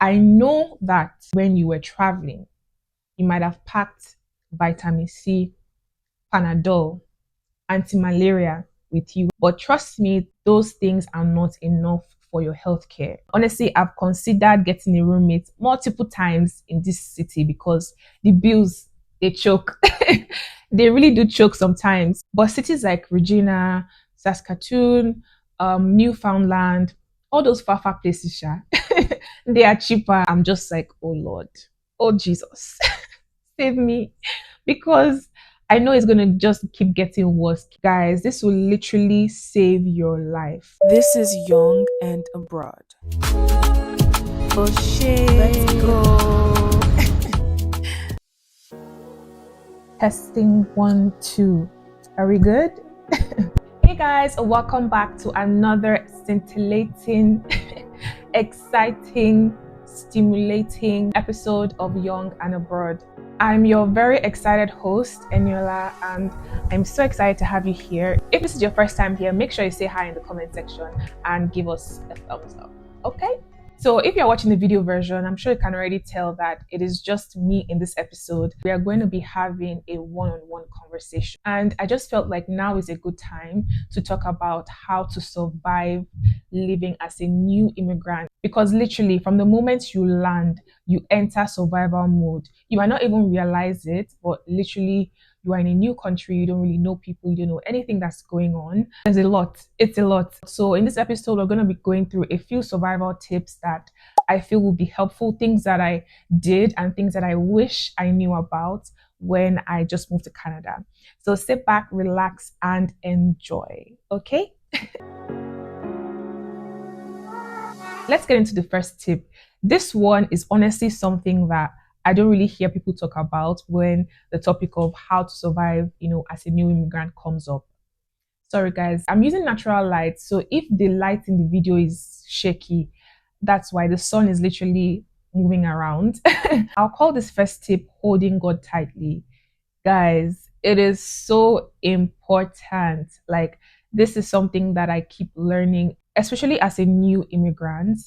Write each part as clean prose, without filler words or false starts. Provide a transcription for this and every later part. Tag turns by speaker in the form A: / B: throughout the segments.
A: I know that when you were traveling, you might have packed vitamin C, Panadol, anti-malaria with you. But trust me, those things are not enough for your healthcare. Honestly, I've considered getting a roommate multiple times in this city because the bills, they choke. They really do choke sometimes. But cities like Regina, Saskatoon, Newfoundland, all those far places, they are cheaper. I'm just like, oh Lord, oh Jesus, save me. Because I know it's gonna just keep getting worse. Guys, this will literally save your life.
B: This is Young and Abroad. Oh shit, let's go.
A: Testing 1, 2. Are we good? Hey guys, welcome back to another scintillating, exciting, stimulating episode of Young and Abroad. I'm your very excited host, Eniola, and I'm so excited to have you here. If this is your first time here, make sure you say hi in the comment section and give us a thumbs up, okay? So if you're watching the video version, I'm sure you can already tell that it is just me in this episode. We are going to be having a one-on-one conversation. And I just felt like now is a good time to talk about how to survive living as a new immigrant. Because literally from the moment you land, you enter survival mode. You might not even realize it, but literally you are in a new country, you don't really know people, you don't know anything that's going on. There's a lot. It's a lot. So in this episode, we're going to be going through a few survival tips that I feel will be helpful, things that I did and things that I wish I knew about when I just moved to Canada. So sit back, relax, and enjoy. Okay? Let's get into the first tip. This one is honestly something that I don't really hear people talk about when the topic of how to survive, as a new immigrant comes up. Sorry guys, I'm using natural light. So if the light in the video is shaky, that's why the sun is literally moving around. I'll call this first tip holding God tightly. Guys, it is so important. Like, this is something that I keep learning, especially as a new immigrant.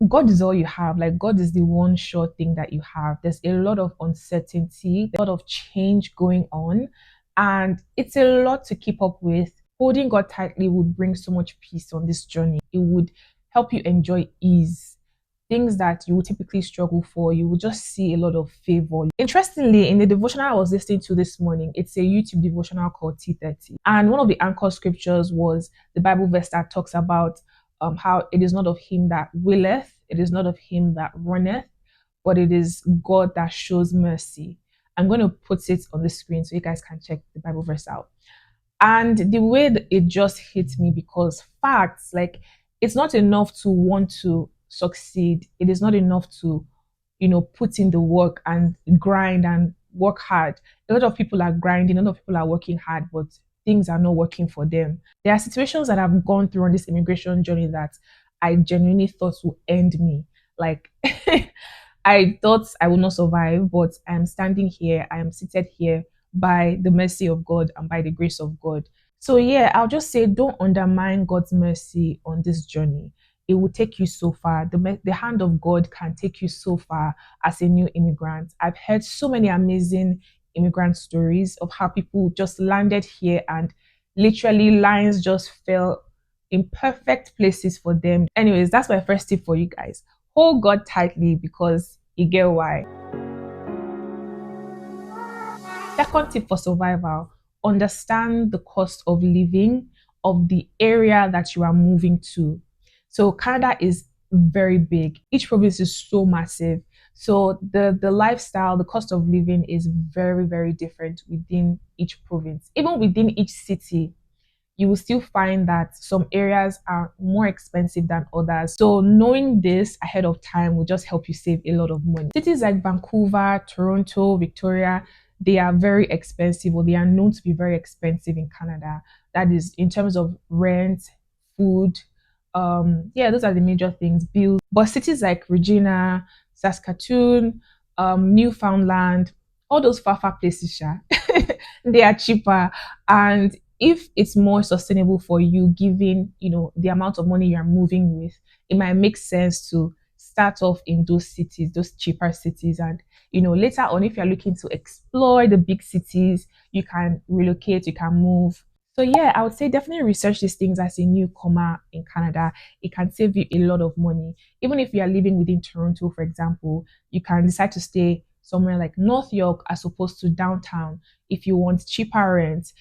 A: God is all you have. Like, God is the one sure thing that you have. There's a lot of uncertainty, a lot of change going on, and it's a lot to keep up with. Holding God tightly would bring so much peace on this journey. It would help you enjoy ease. Things that you would typically struggle for, you will just see a lot of favor. Interestingly, in the devotional I was listening to this morning, it's a YouTube devotional called T30. And one of the anchor scriptures was the Bible verse that talks about how it is not of him that willeth, it is not of him that runneth, but it is God that shows mercy. I'm going to put it on the screen so you guys can check the Bible verse out. And the way that it just hit me, because facts, like, it's not enough to want to succeed. It is not enough to, put in the work and grind and work hard. A lot of people are grinding, a lot of people are working hard, but things are not working for them. There are situations that I've gone through on this immigration journey that I genuinely thought would end me. Like, I thought I would not survive, but I am standing here, I am seated here by the mercy of God and by the grace of God. So yeah, I'll just say, don't undermine God's mercy on this journey. It will take you so far. The hand of God can take you so far as a new immigrant. I've heard so many amazing immigrant stories of how people just landed here and literally lines just fell in perfect places for them. Anyways, that's my first tip for you guys. Hold God tightly, because you get why. Second tip for survival: understand the cost of living of the area that you are moving to. So Canada is very big. Each province is so massive. So the lifestyle, the cost of living is very, very different within each province. Even within each city, you will still find that some areas are more expensive than others. So knowing this ahead of time will just help you save a lot of money. Cities like Vancouver, Toronto, Victoria, they are very expensive, or they are known to be very expensive in Canada. That is in terms of rent, food. Yeah, those are the major things, bills. But cities like Regina, Saskatoon, Newfoundland, all those far places, they are cheaper. And if it's more sustainable for you, given the amount of money you're moving with, it might make sense to start off in those cities, those cheaper cities, and later on, if you're looking to explore the big cities, you can relocate, you can move. So yeah, I would say definitely research these things as a newcomer in Canada. It can save you a lot of money. Even if you are living within Toronto, for example, you can decide to stay somewhere like North York as opposed to downtown. If you want cheaper rent,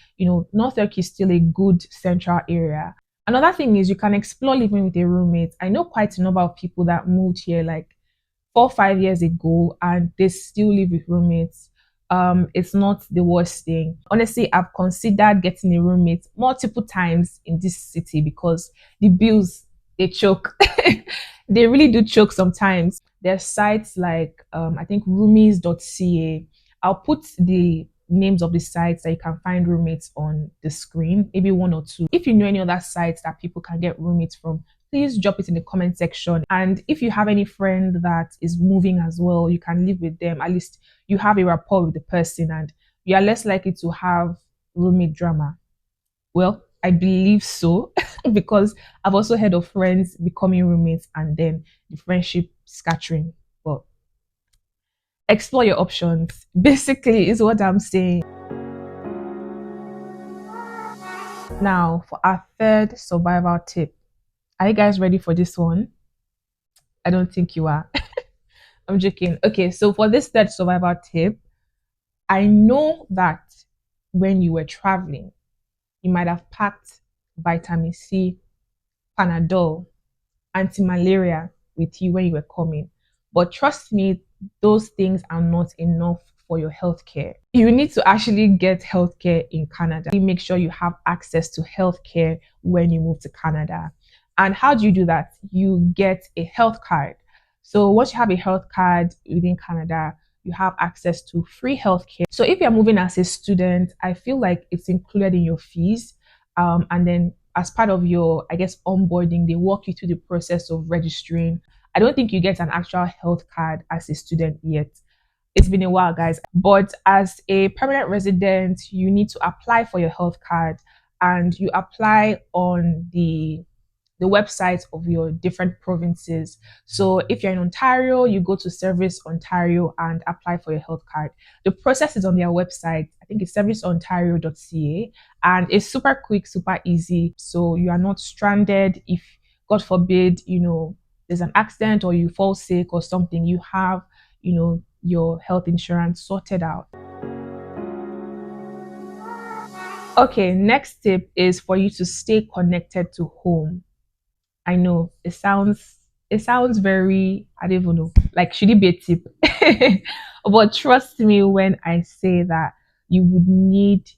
A: North York is still a good central area. Another thing is you can explore living with a roommate. I know quite a number of people that moved here like 4 5 years ago and they still live with roommates. It's not the worst thing. Honestly, I've considered getting a roommate multiple times in this city because the bills they choke. They really do choke sometimes. There's sites like I think roomies.ca. I'll put the names of the sites that you can find roommates on the screen, maybe one or two. If you know any other sites that people can get roommates from, please drop it in the comment section. And if you have any friend that is moving as well, you can live with them. At least you have a rapport with the person and you are less likely to have roommate drama. Well, I believe so because I've also heard of friends becoming roommates and then the friendship scattering. But explore your options. Basically, is what I'm saying. Now, for our third survival tip. Are you guys ready for this one? I don't think you are. I'm joking. Okay, so for this third survival tip, I know that when you were traveling, you might have packed vitamin C, Panadol, anti-malaria with you when you were coming. But trust me, those things are not enough for your healthcare. You need to actually get healthcare in Canada. Make sure you have access to healthcare when you move to Canada. And how do you do that? You get a health card. So once you have a health card within Canada, you have access to free healthcare. So if you're moving as a student, I feel like it's included in your fees. And then as part of your, I guess, onboarding, they walk you through the process of registering. I don't think you get an actual health card as a student yet. It's been a while, guys. But as a permanent resident, you need to apply for your health card and you apply on the websites of your different provinces. So if you're in Ontario, you go to Service Ontario and apply for your health card. The process is on their website. I think it's serviceontario.ca and it's super quick, super easy. So you are not stranded if, God forbid, there's an accident or you fall sick or something, you have, your health insurance sorted out. Okay, next tip is for you to stay connected to home. I know it sounds very, I don't even know, like should it be a tip? But trust me when I say that you would need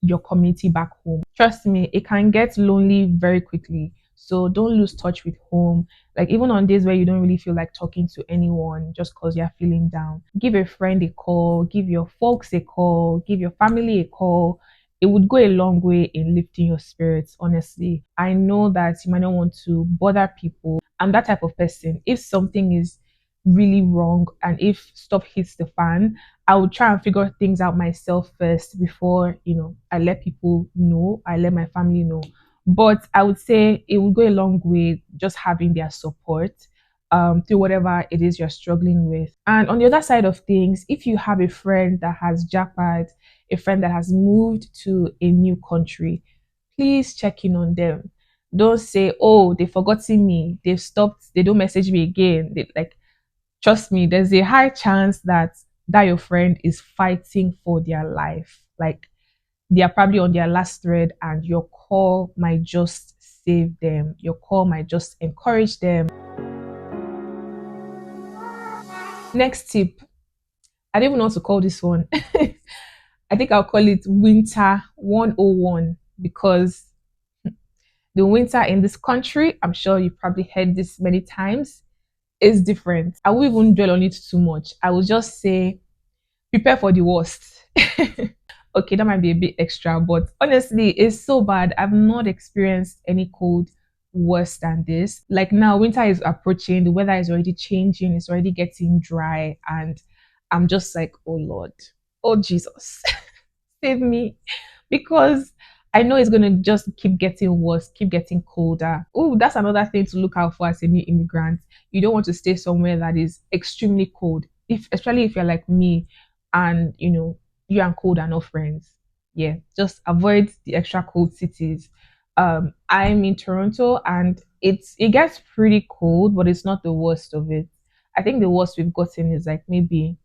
A: your community back home. Trust me, it can get lonely very quickly. So don't lose touch with home. Like even on days where you don't really feel like talking to anyone just because you're feeling down, give a friend a call, give your folks a call, give your family a call. It would go a long way in lifting your spirits, honestly. I know that you might not want to bother people. I'm that type of person. If something is really wrong and if stuff hits the fan, I would try and figure things out myself first before, I let people know, I let my family know. But I would say it would go a long way just having their support through whatever it is you're struggling with. And on the other side of things, if you have a friend that has jackpot, a friend that has moved to a new country, please check in on them. Don't say, oh, they've forgotten me, they've stopped, they don't message me again. Like, trust me, there's a high chance that your friend is fighting for their life. Like, they are probably on their last thread, and your call might just save them. Your call might just encourage them. Next tip, I don't even know what to call this one. I think I'll call it Winter 101 because the winter in this country, I'm sure you've probably heard this many times, is different. I won't even dwell on it too much. I will just say prepare for the worst. Okay, that might be a bit extra, but honestly, it's so bad. I've not experienced any cold worse than this. Like now, winter is approaching, the weather is already changing, it's already getting dry, and I'm just like, oh Lord, oh Jesus, save me. Because I know it's gonna just keep getting worse, keep getting colder. Oh, that's another thing to look out for as a new immigrant. You don't want to stay somewhere that is extremely cold. If especially if you're like me and you and cold are not friends. Yeah, just avoid the extra cold cities. I'm in Toronto and it gets pretty cold, but it's not the worst of it. I think the worst we've gotten is like maybe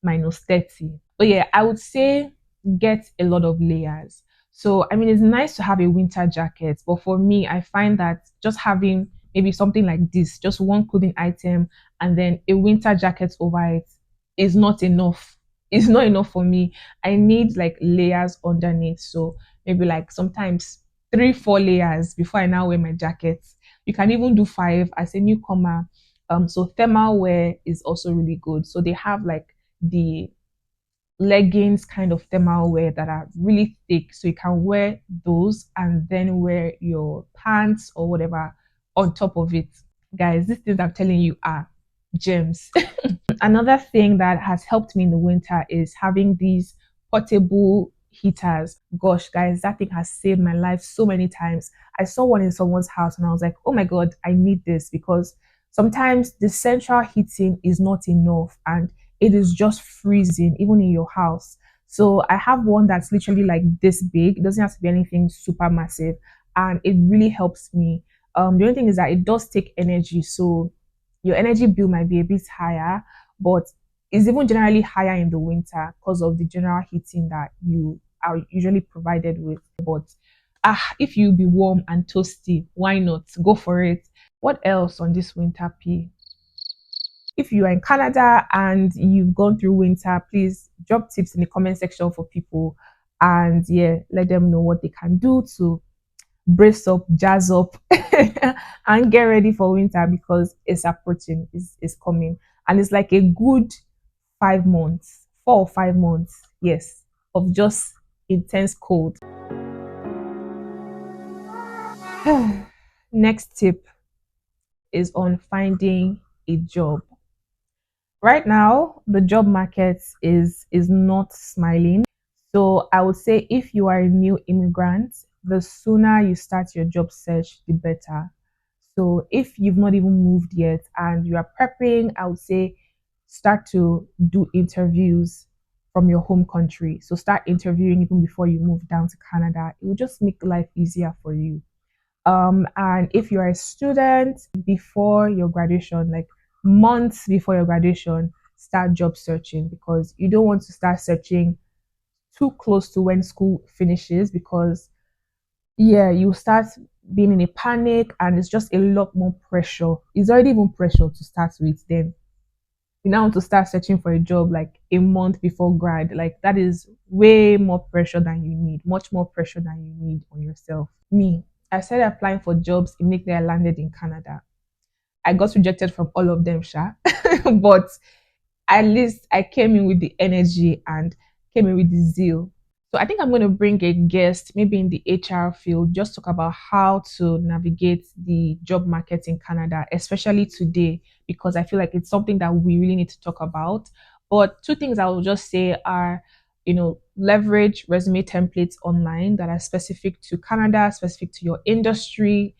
A: -30. But yeah, I would say get a lot of layers. So, I mean, it's nice to have a winter jacket, but for me, I find that just having maybe something like this, just one clothing item, and then a winter jacket over it is not enough. It's not enough for me. I need like layers underneath. So, maybe like sometimes 3, 4 layers before I now wear my jacket. You can even do 5 as a newcomer. So thermal wear is also really good. So they have like the leggings kind of thermal wear that are really thick, so you can wear those and then wear your pants or whatever on top of it. Guys, these things I'm telling you are gems. Another thing that has helped me in the winter is having these portable heaters. Gosh, guys, that thing has saved my life so many times. I saw one in someone's house and I was like, oh my God, I need this because sometimes the central heating is not enough and it is just freezing even in your house. So I have one that's literally like this big. It doesn't have to be anything super massive and it really helps me. The only thing is that it does take energy. So your energy bill might be a bit higher, but it's even generally higher in the winter because of the general heating that you are usually provided with. But if you be warm and toasty, why not? Go for it. What else on this winter P? If you are in Canada and you've gone through winter, please drop tips in the comment section for people and yeah, let them know what they can do to brace up, jazz up, and get ready for winter because it's approaching, it's coming. And it's like a good 5 months, 4 or 5 months, yes, of just intense cold. Next tip is on finding a job. Right now, the job market is not smiling. So I would say if you are a new immigrant, the sooner you start your job search, the better. So if you've not even moved yet and you are prepping, I would say start to do interviews from your home country. So start interviewing even before you move down to Canada. It will just make life easier for you. And if you're a student before your graduation, like months before your graduation, start job searching because you don't want to start searching too close to when school finishes because yeah, you start being in a panic and it's just a lot more pressure. It's already even pressure to start with. Then you now want to start searching for a job like a month before grad. Like that is way more pressure than you need, much more pressure than you need on yourself. Me, I started applying for jobs immediately I landed in Canada. I got rejected from all of them, Sha. But at least I came in with the energy and came in with the zeal. So I think I'm going to bring a guest, maybe in the HR field, just talk about how to navigate the job market in Canada, especially today, because I feel like it's something that we really need to talk about. But two things I will just say are, leverage resume templates online that are specific to Canada, specific to your industry.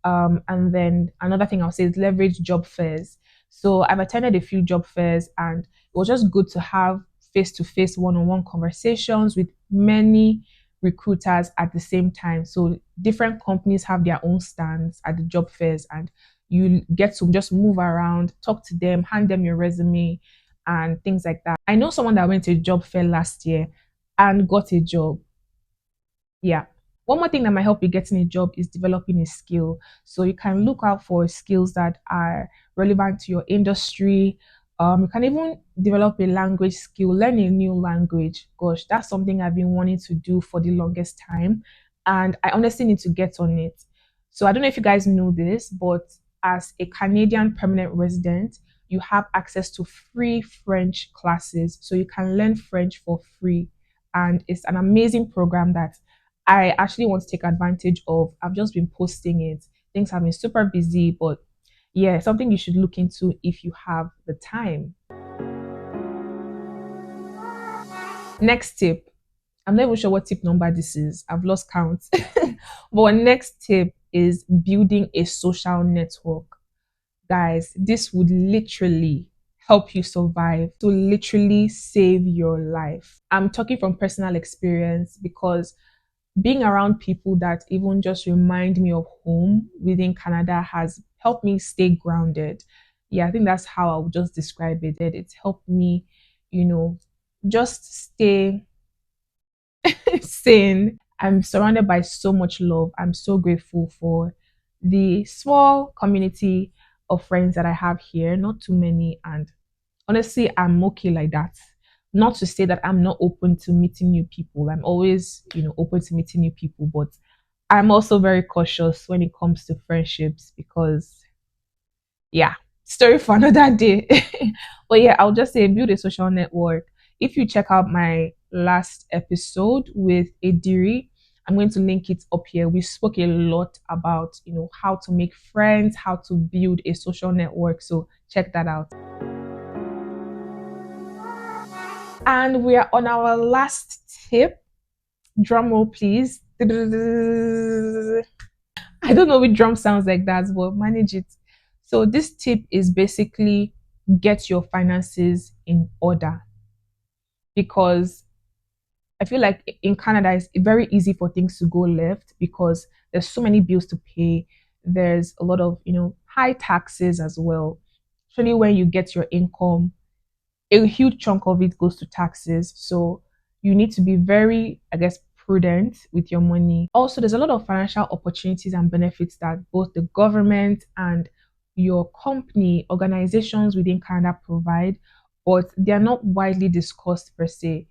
A: And then another thing I'll say is leverage job fairs. So I've attended a few job fairs and it was just good to have face to face, one on one conversations with many recruiters at the same time. So different companies have their own stands at the job fairs, and you get to just move around, talk to them, hand them your resume, and things like that. I know someone that went to a job fair last year and got a job. Yeah. One more thing that might help you getting a job is developing a skill. So you can look out for skills that are relevant to your industry. You can even develop a language skill, learn a new language. Gosh, that's something I've been wanting to do for the longest time. And I honestly need to get on it. So I don't know if you guys know this, but as a Canadian permanent resident, you have access to free French classes. So you can learn French for free. And it's an amazing program that I actually want to take advantage of. I've just been posting it. Things have been super busy, but yeah, something you should look into if you have the time. Next tip, I'm not even sure what tip number this is. I've lost count. But our next tip is building a social network. Guys, this would literally help you survive, to literally save your life. I'm talking from personal experience because being around people that even just remind me of home within Canada has helped me stay grounded. Yeah, I think that's how I would just describe it. That it's helped me, you know, just stay sane. I'm surrounded by so much love. I'm so grateful for the small community of friends that I have here, not too many. And honestly, I'm okay like that. Not to say that I'm not open to meeting new people. I'm always, open to meeting new people, but I'm also very cautious when it comes to friendships because yeah, story for another day. But yeah, I'll just say build a social network. If you check out my last episode with Ediri, I'm going to link it up here. We spoke a lot about, how to make friends, how to build a social network. So check that out. And we are on our last tip. Drum roll, please. I don't know which drum sounds like that, but manage it. So this tip is basically get your finances in order because I feel like in Canada it's very easy for things to go left because there's so many bills to pay. There's a lot of, high taxes as well. Especially when you get your income, a huge chunk of it goes to taxes. So you need to be very, I guess, prudent with your money. Also, there's a lot of financial opportunities and benefits that both the government and your company, organizations within Canada provide, but they are not widely discussed per se.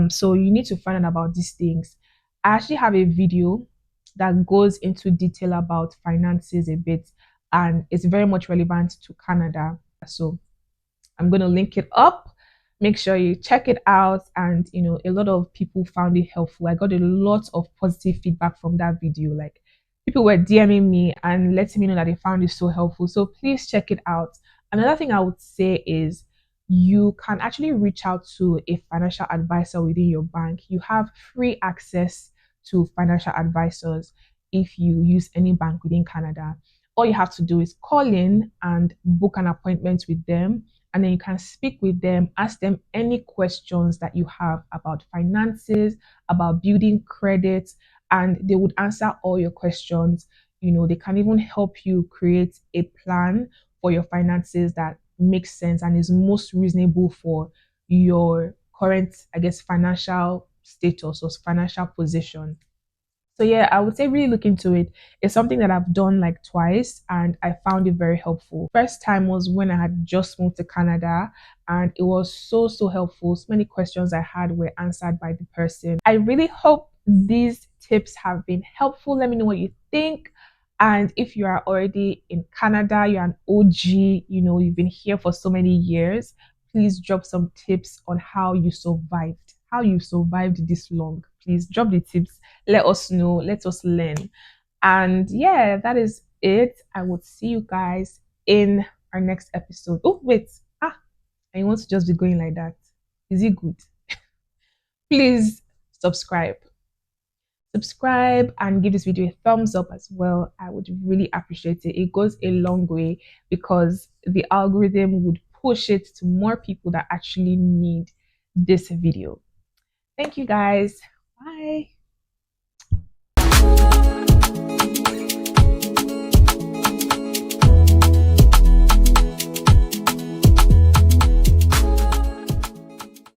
A: So you need to find out about these things. I actually have a video that goes into detail about finances a bit, and it's very much relevant to Canada. So I'm going to link it up. Make sure you check it out. And, a lot of people found it helpful. I got a lot of positive feedback from that video. Like, people were DMing me and letting me know that they found it so helpful. So please check it out. Another thing I would say is you can actually reach out to a financial advisor within your bank. You have free access to financial advisors if you use any bank within Canada. All you have to do is call in and book an appointment with them, and then you can speak with them, ask them any questions that you have about finances, about building credit, and they would answer all your questions. They can even help you create a plan for your finances that makes sense and is most reasonable for your current, I guess, financial status or financial position. So yeah, I would say really look into it. It's something that I've done like twice and I found it very helpful. First time was when I had just moved to Canada and it was so helpful. So many questions I had were answered by the person. I really hope these tips have been helpful. Let me know what you think. And if you are already in Canada, you're an OG, you've been here for so many years, please drop some tips on how you survived this long. Please drop the tips, let us know, let us learn. And yeah, that is it. I would see you guys in our next episode. Oh, wait. I want to just be going like that. Is it good? Please subscribe. Subscribe and give this video a thumbs up as well. I would really appreciate it. It goes a long way because the algorithm would push it to more people that actually need this video. Thank you guys. Bye.